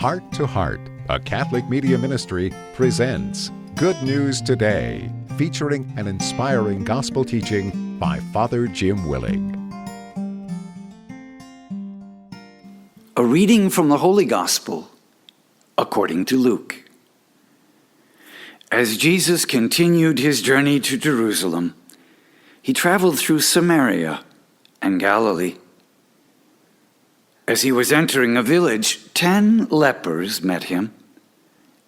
Heart to Heart, a Catholic media ministry, presents Good News Today, featuring an inspiring gospel teaching by Father Jim Willing. A reading from the Holy Gospel according to Luke. As Jesus continued his journey to Jerusalem, he traveled through Samaria and Galilee. As he was entering a village, 10 lepers met him.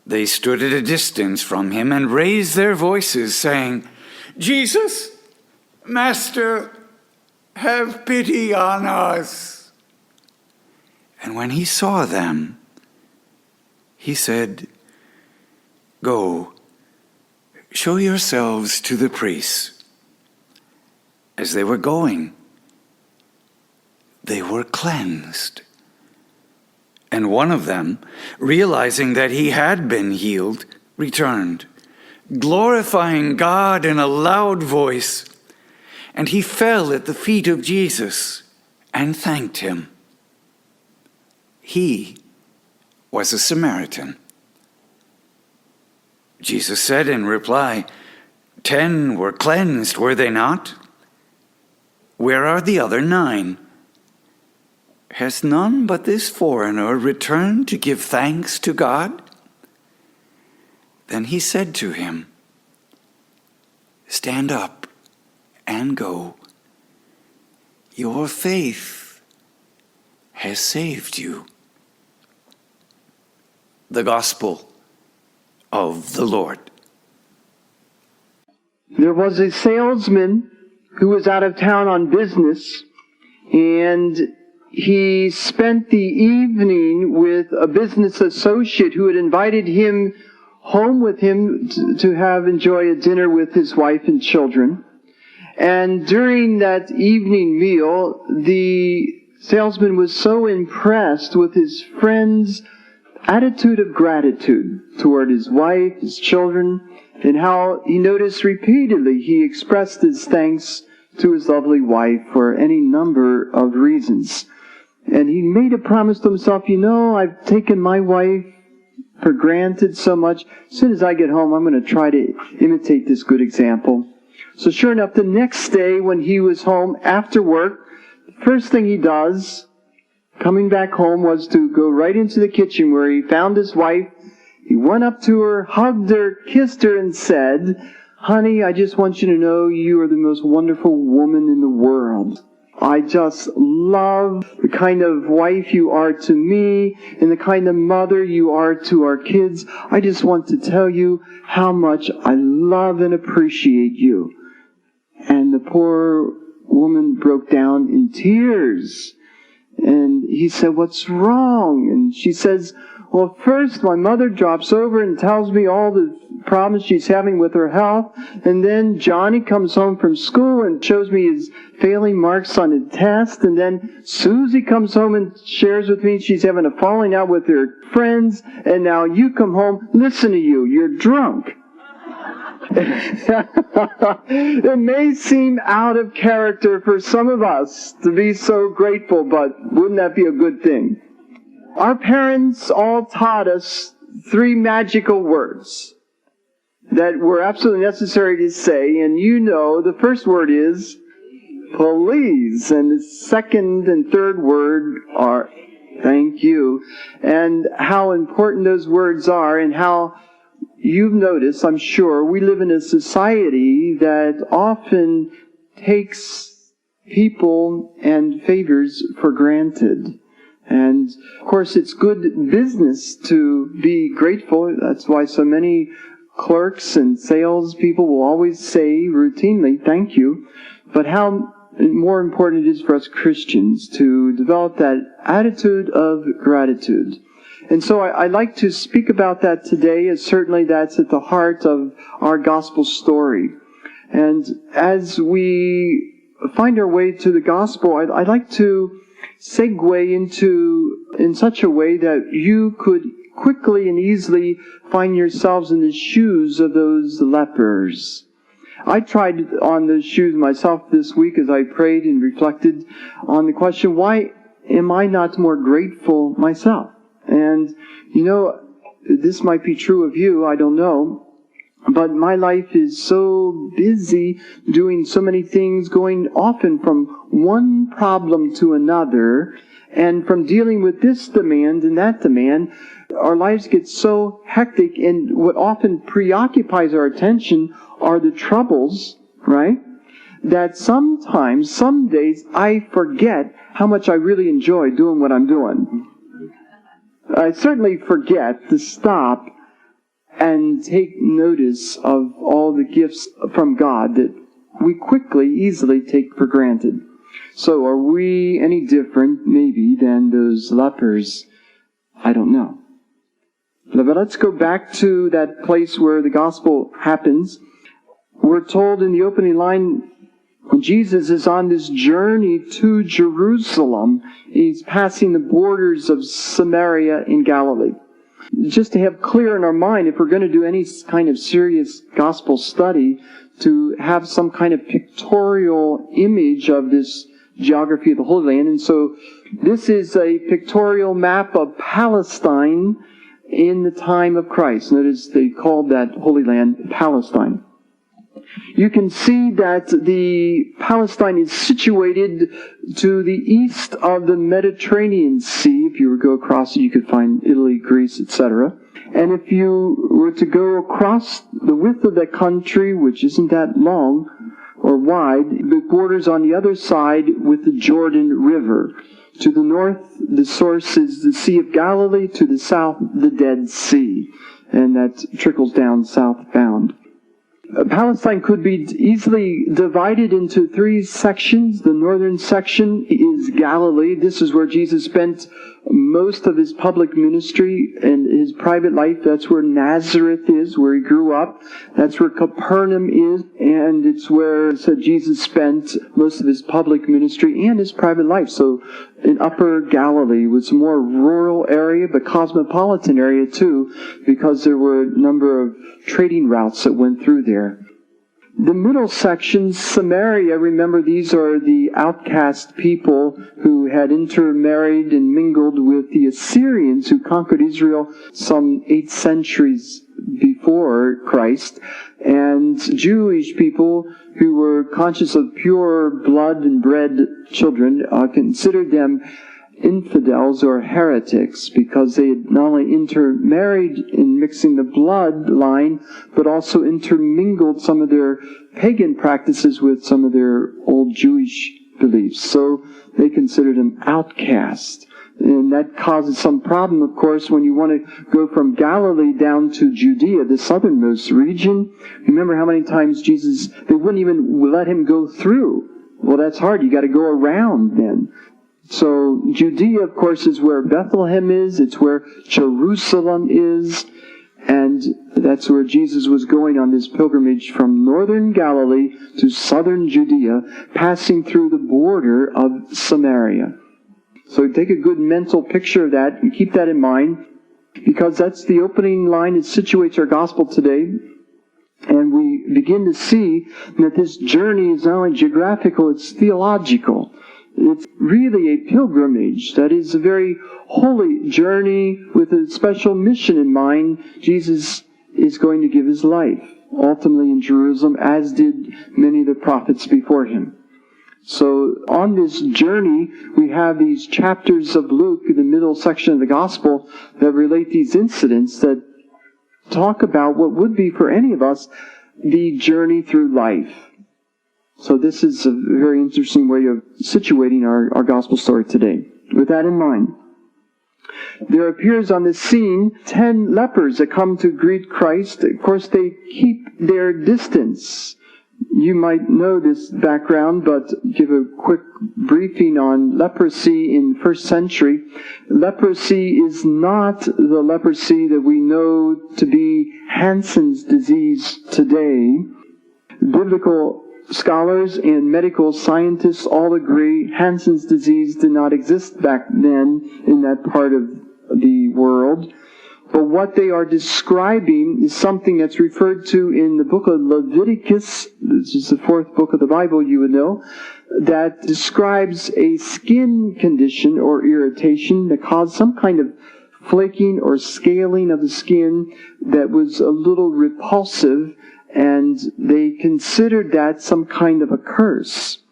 They stood at a distance from him and raised their voices, saying, "Jesus, Master, have pity on us." And when he saw them, he said, "Go, show yourselves to the priests." As they were going, they were cleansed. And one of them, realizing that he had been healed, returned, glorifying God in a loud voice. And he fell at the feet of Jesus and thanked him. He was a Samaritan. Jesus said in reply, 10 were cleansed, were they not? Where are the other 9? Has none but this foreigner returned to give thanks to God? Then he said to him, "Stand up and go. Your faith has saved you." The Gospel of the Lord. There was a salesman who was out of town on business, and he spent the evening with a business associate who had invited him home with him to enjoy a dinner with his wife and children. And during that evening meal, the salesman was so impressed with his friend's attitude of gratitude toward his wife, his children, and how he noticed repeatedly he expressed his thanks to his lovely wife for any number of reasons. And he made a promise to himself, I've taken my wife for granted so much. As soon as I get home, I'm going to try to imitate this good example. So sure enough, the next day when he was home after work, the first thing he does, coming back home, was to go right into the kitchen where he found his wife. He went up to her, hugged her, kissed her, and said, "Honey, I just want you to know you are the most wonderful woman in the world. I just love the kind of wife you are to me and the kind of mother you are to our kids. I just want to tell you how much I love and appreciate you." And the poor woman broke down in tears. And he said, "What's wrong?" And she says, "Well, first my mother drops over and tells me all the problems she's having with her health. And then Johnny comes home from school and shows me his failing marks on a test. And then Susie comes home and shares with me she's having a falling out with her friends. And now you come home, listen to you, you're drunk." It may seem out of character for some of us to be so grateful, but wouldn't that be a good thing? Our parents all taught us 3 magical words that were absolutely necessary to say, and the first word is please, and the second and third word are thank you, and how important those words are, and how you've noticed, I'm sure, we live in a society that often takes people and favors for granted. And, of course, it's good business to be grateful. That's why so many clerks and salespeople will always say routinely, "Thank you." But how more important it is for us Christians to develop that attitude of gratitude. And so I'd like to speak about that today, as certainly that's at the heart of our gospel story. And as we find our way to the gospel, I'd like to segue in such a way that you could quickly and easily find yourselves in the shoes of those lepers. I tried on the shoes myself this week as I prayed and reflected on the question, why am I not more grateful myself? And, this might be true of you, I don't know. But my life is so busy doing so many things, going often from one problem to another, and from dealing with this demand and that demand, our lives get so hectic, and what often preoccupies our attention are the troubles, right? That sometimes, some days, I forget how much I really enjoy doing what I'm doing. I certainly forget to stop and take notice of all the gifts from God that we quickly, easily take for granted. So are we any different, maybe, than those lepers? I don't know. But let's go back to that place where the gospel happens. We're told in the opening line, Jesus is on this journey to Jerusalem. He's passing the borders of Samaria and Galilee. Just to have clear in our mind, if we're going to do any kind of serious gospel study, to have some kind of pictorial image of this geography of the Holy Land. And so this is a pictorial map of Palestine in the time of Christ. Notice they called that Holy Land Palestine. You can see that the Palestine is situated to the east of the Mediterranean Sea. If you were to go across it, you could find Italy, Greece, etc. And if you were to go across the width of that country, which isn't that long or wide, the borders on the other side with the Jordan River. To the north, the source is the Sea of Galilee. To the south, the Dead Sea. And that trickles down southbound. Palestine could be easily divided into three sections. The northern section is Galilee. This is where Jesus spent most of his public ministry and his private life. That's where Nazareth is, where he grew up. That's where Capernaum is, and it's where Jesus spent most of his public ministry and his private life. So in Upper Galilee was a more rural area, but cosmopolitan area too, because there were a number of trading routes that went through there. The middle section, Samaria, remember these are the outcast people who had intermarried and mingled with the Assyrians who conquered Israel some 8 centuries before Christ, and Jewish people who were conscious of pure blood and bred children considered them infidels or heretics because they had not only intermarried in mixing the bloodline, but also intermingled some of their pagan practices with some of their old Jewish beliefs. So they considered them outcasts. And that causes some problem, of course, when you want to go from Galilee down to Judea, the southernmost region. Remember how many times they wouldn't even let him go through. Well, that's hard. You got to go around then. So Judea, of course, is where Bethlehem is. It's where Jerusalem is. And that's where Jesus was going on this pilgrimage from northern Galilee to southern Judea, passing through the border of Samaria. So take a good mental picture of that and keep that in mind, because that's the opening line. It situates our gospel today. And we begin to see that this journey is not only geographical, it's theological. It's really a pilgrimage. That is a very holy journey with a special mission in mind. Jesus is going to give his life, ultimately in Jerusalem, as did many of the prophets before him. So on this journey, we have these chapters of Luke in the middle section of the gospel that relate these incidents that talk about what would be for any of us the journey through life. So this is a very interesting way of situating our gospel story today. With that in mind, there appears on the scene 10 lepers that come to greet Christ. Of course, they keep their distance. You might know this background, but give a quick briefing on leprosy in the first century. Leprosy is not the leprosy that we know to be Hansen's disease today. Biblical scholars and medical scientists all agree Hansen's disease did not exist back then in that part of the world. But what they are describing is something that's referred to in the book of Leviticus, which is the 4th book of the Bible, you would know, that describes a skin condition or irritation that caused some kind of flaking or scaling of the skin that was a little repulsive, and they considered that some kind of a curse.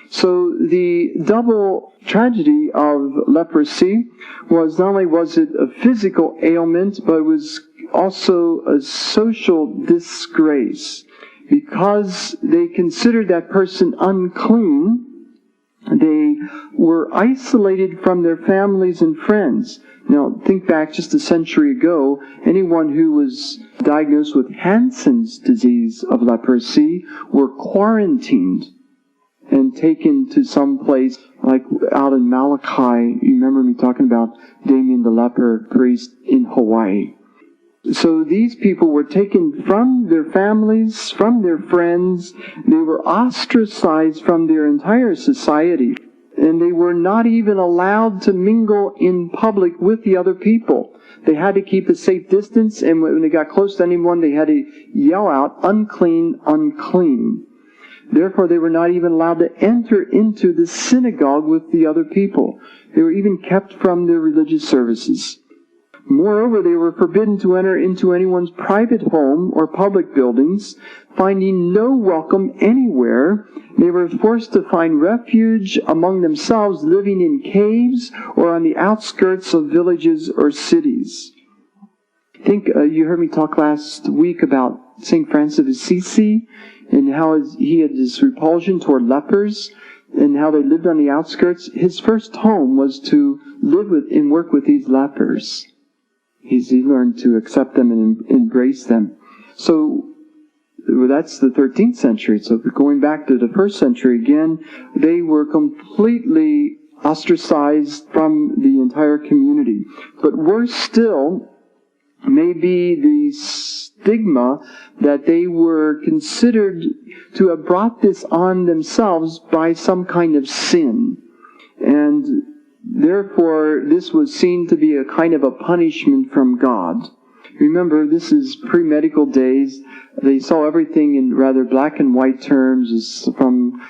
So the double tragedy of leprosy was not only was it a physical ailment, but it was also a social disgrace. Because they considered that person unclean, they were isolated from their families and friends. Now, think back just a century ago, anyone who was diagnosed with Hansen's disease of leprosy were quarantined and taken to some place like out in Malachi. You remember me talking about Damien the leper priest in Hawaii. So these people were taken from their families, from their friends. They were ostracized from their entire society. And they were not even allowed to mingle in public with the other people. They had to keep a safe distance, and when they got close to anyone, they had to yell out, "Unclean, unclean." Therefore, they were not even allowed to enter into the synagogue with the other people. They were even kept from their religious services. Moreover, they were forbidden to enter into anyone's private home or public buildings, finding no welcome anywhere. They were forced to find refuge among themselves, living in caves or on the outskirts of villages or cities. I think you heard me talk last week about St. Francis of Assisi and how he had this repulsion toward lepers and how they lived on the outskirts. His first home was to live with and work with these lepers. He learned to accept them and embrace them. So that's the 13th century. So going back to the 1st century again, they were completely ostracized from the entire community. But worse still may be the stigma that they were considered to have brought this on themselves by some kind of sin. And therefore, this was seen to be a kind of a punishment from God. Remember, this is pre-medical days. They saw everything in rather black and white terms. As from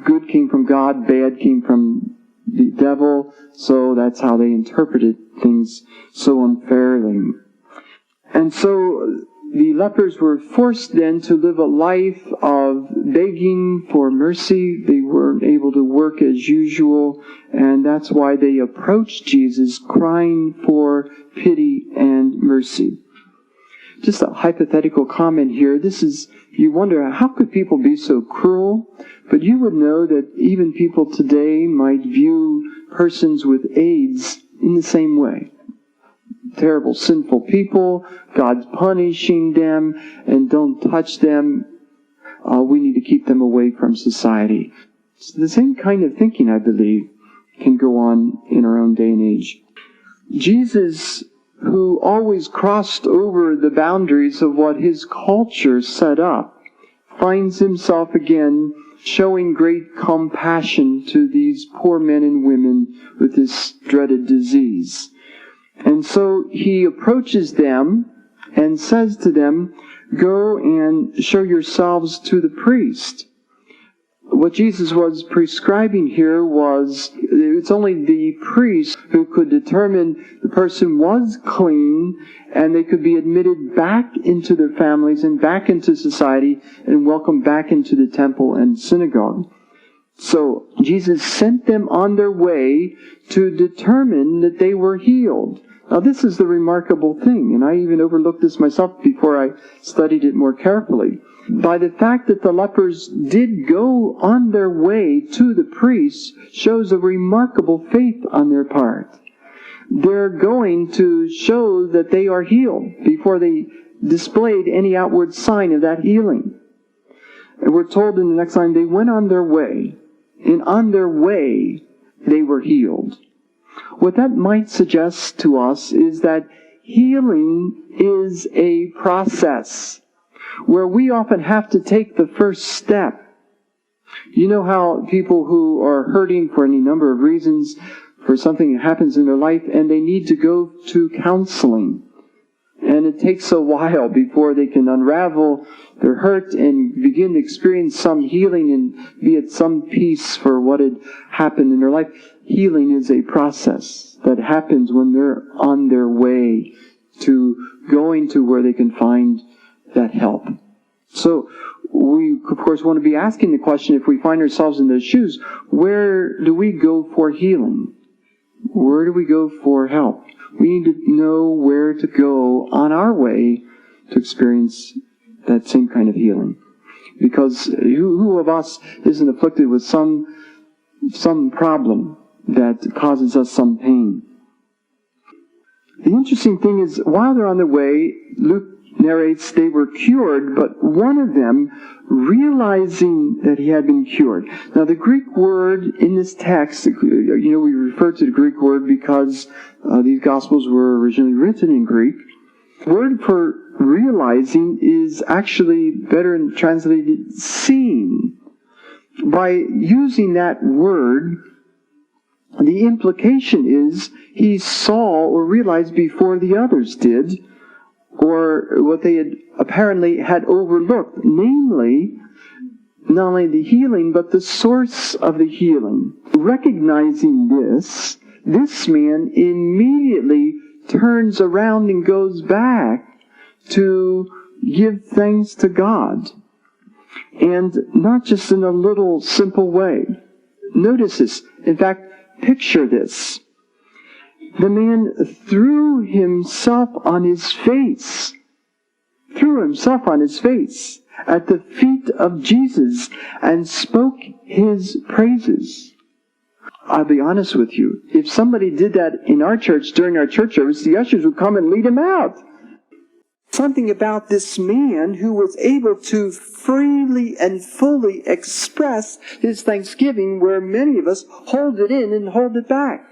good came from God, bad came from the devil. So that's how they interpreted things so unfairly. And so the lepers were forced then to live a life of begging for mercy. They weren't able to work as usual, and that's why they approached Jesus crying for pity and mercy. Just a hypothetical comment here. You wonder, how could people be so cruel? But you would know that even people today might view persons with AIDS in the same way. Terrible, sinful people, God's punishing them, and don't touch them. We need to keep them away from society. So the same kind of thinking, I believe, can go on in our own day and age. Jesus, who always crossed over the boundaries of what his culture set up, finds himself again showing great compassion to these poor men and women with this dreaded disease. And so he approaches them and says to them, "Go and show yourselves to the priest." What Jesus was prescribing here was, it's only the priest who could determine the person was clean, and they could be admitted back into their families and back into society and welcomed back into the temple and synagogue. So Jesus sent them on their way to determine that they were healed. Now this is the remarkable thing, and I even overlooked this myself before I studied it more carefully. By the fact that the lepers did go on their way to the priest shows a remarkable faith on their part. They're going to show that they are healed before they displayed any outward sign of that healing. And we're told in the next line, they went on their way, and on their way they were healed. What that might suggest to us is that healing is a process where we often have to take the first step. You know how people who are hurting for any number of reasons, for something that happens in their life, and they need to go to counseling. And it takes a while before they can unravel their hurt and begin to experience some healing and be at some peace for what had happened in their life. Healing is a process. that happens when they're on their way to going to where they can find that help. So we, of course, want to be asking the question, if we find ourselves in those shoes, where do we go for healing? Where do we go for help? We need to know where to go on our way to experience that same kind of healing. Because who of us isn't afflicted with some problem that causes us some pain? The interesting thing is, while they're on their way, Luke narrates they were cured, but one of them, realizing that he had been cured. Now, the Greek word in this text, we refer to the Greek word because these Gospels were originally written in Greek. The word for realizing is actually better translated seeing. By using that word, the implication is he saw or realized before the others did, or what they had apparently had overlooked, namely, not only the healing, but the source of the healing. Recognizing this man immediately turns around and goes back to give thanks to God. And not just in a little simple way. Notice this. In fact, picture this. The man threw himself on his face at the feet of Jesus and spoke his praises. I'll be honest with you. If somebody did that in our church during our church service, the ushers would come and lead him out. Something about this man who was able to freely and fully express his thanksgiving, where many of us hold it in and hold it back.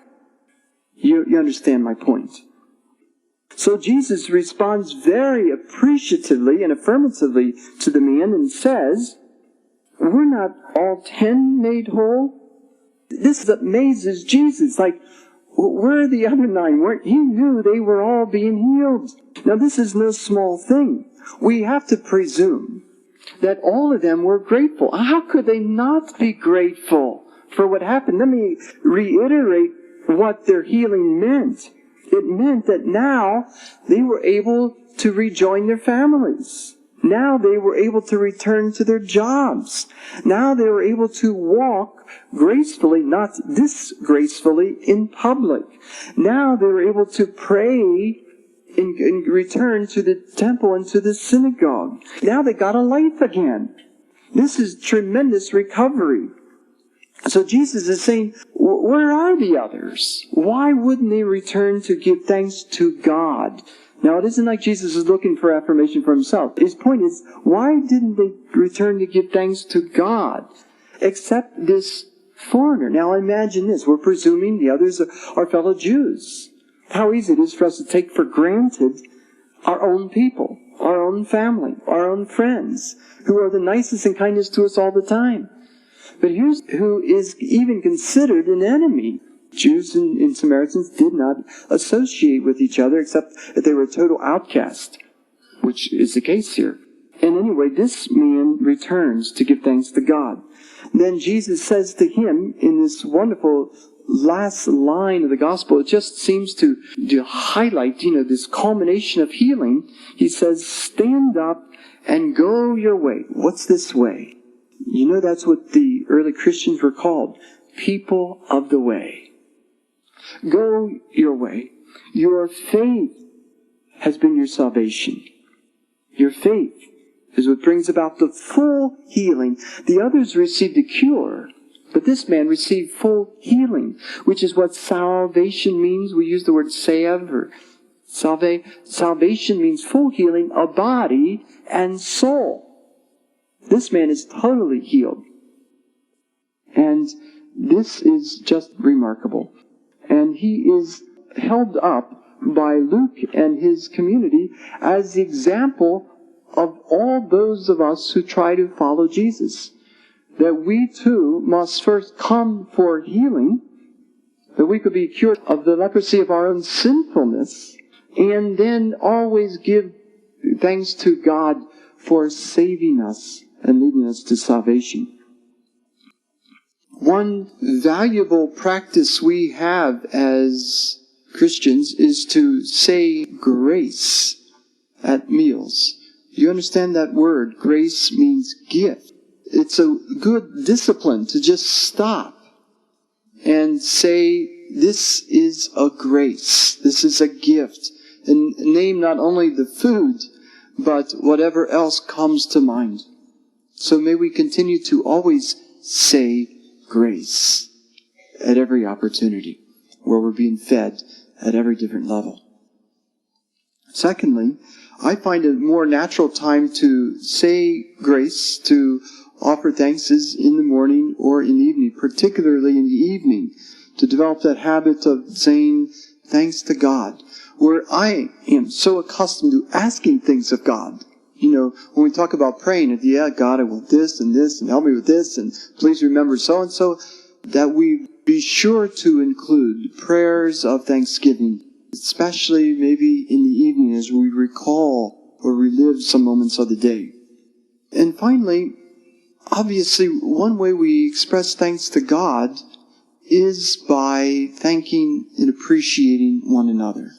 You understand my point. So Jesus responds very appreciatively and affirmatively to the man and says, "Were not all 10 made whole?" This amazes Jesus. Like, where are the other 9? He knew they were all being healed. Now, this is no small thing. We have to presume that all of them were grateful. How could they not be grateful for what happened? Let me reiterate what their healing meant. It meant that now they were able to rejoin their families. Now they were able to return to their jobs. Now they were able to walk gracefully, not disgracefully, in public. Now they were able to pray and return to the temple and to the synagogue. Now they got a life again. This is tremendous recovery. So Jesus is saying, where are the others? Why wouldn't they return to give thanks to God? Now, it isn't like Jesus is looking for affirmation for himself. His point is, why didn't they return to give thanks to God? Except this foreigner. Now, imagine this. We're presuming the others are fellow Jews. How easy it is for us to take for granted our own people, our own family, our own friends, who are the nicest and kindest to us all the time. But here's who is even considered an enemy. Jews and Samaritans did not associate with each other except that they were a total outcast, which is the case here. And anyway, this man returns to give thanks to God. Then Jesus says to him in this wonderful last line of the gospel, it just seems to highlight, this culmination of healing. He says, "Stand up and go your way." What's this way? That's what the early Christians were called, people of the way. Go your way. Your faith has been your salvation. Your faith is what brings about the full healing. The others received a cure, but this man received full healing, which is what salvation means. We use the word salve or salve. Salvation means full healing of body and soul. This man is totally healed. And this is just remarkable. And he is held up by Luke and his community as the example of all those of us who try to follow Jesus. That we too must first come for healing, that we could be cured of the leprosy of our own sinfulness, and then always give thanks to God for saving us and leading us to salvation. One valuable practice we have as Christians is to say grace at meals. You understand that word? Grace means gift. It's a good discipline to just stop and say, this is a grace. This is a gift. And name not only the food, but whatever else comes to mind. So may we continue to always say grace at every opportunity where we're being fed at every different level. Secondly, I find a more natural time to say grace, to offer thanks, is in the morning or in the evening, particularly in the evening, to develop that habit of saying thanks to God, where I am so accustomed to asking things of God. You know, when we talk about praying, yeah, God, I want this, and help me with this, and please remember so-and-so, that we be sure to include prayers of thanksgiving, especially maybe in the evening as we recall or relive some moments of the day. And finally, obviously, one way we express thanks to God is by thanking and appreciating one another.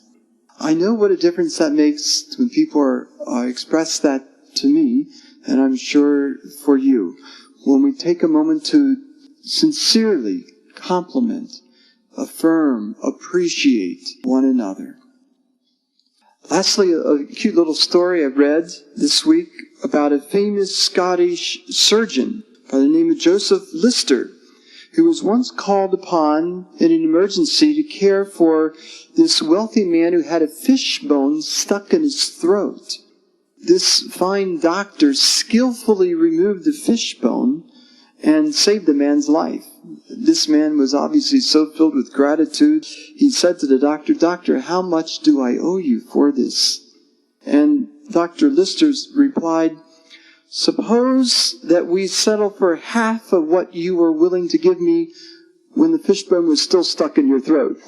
I know what a difference that makes when people express that to me, and I'm sure for you, when we take a moment to sincerely compliment, affirm, appreciate one another. Lastly, a cute little story I read this week about a famous Scottish surgeon by the name of Joseph Lister, who was once called upon in an emergency to care for this wealthy man who had a fish bone stuck in his throat. This fine doctor skillfully removed the fish bone and saved the man's life. This man was obviously so filled with gratitude, he said to the doctor, "Doctor, how much do I owe you for this?" And Dr. Lister replied, "Suppose that we settle for half of what you were willing to give me when the fishbone was still stuck in your throat."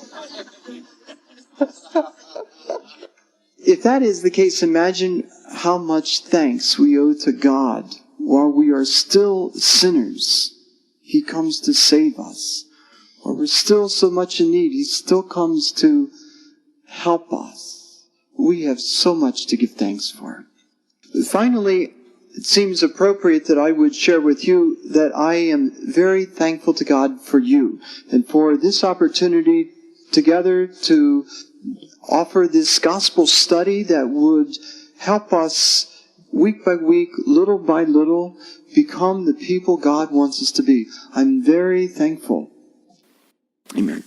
If that is the case, imagine how much thanks we owe to God while we are still sinners. He comes to save us. While we're still so much in need, He still comes to help us. We have so much to give thanks for. Finally, it seems appropriate that I would share with you that I am very thankful to God for you and for this opportunity together to offer this gospel study that would help us week by week, little by little, become the people God wants us to be. I'm very thankful. Amen.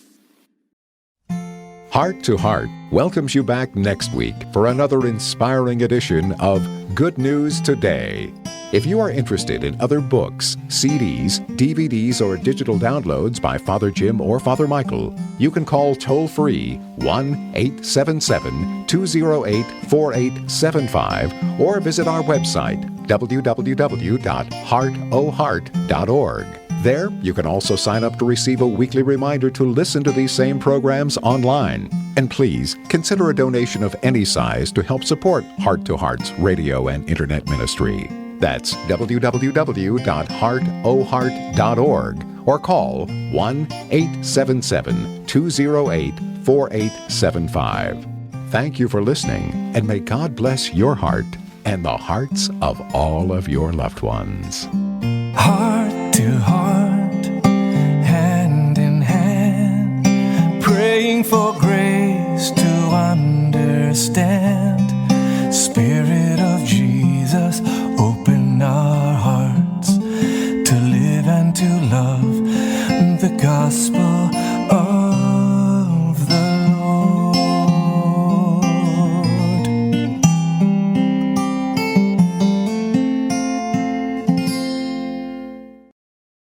Heart to Heart welcomes you back next week for another inspiring edition of Good News Today. If you are interested in other books, CDs, DVDs, or digital downloads by Father Jim or Father Michael, you can call toll-free 1-877-208-4875 or visit our website, www.heartoheart.org. There, you can also sign up to receive a weekly reminder to listen to these same programs online. And please, consider a donation of any size to help support Heart to Heart's radio and internet ministry. That's www.heartoheart.org or call 1-877-208-4875. Thank you for listening, and may God bless your heart and the hearts of all of your loved ones. Heart to heart, hand in hand, praying for grace to understand. Spirit of Jesus, open our hearts to live and to love the gospel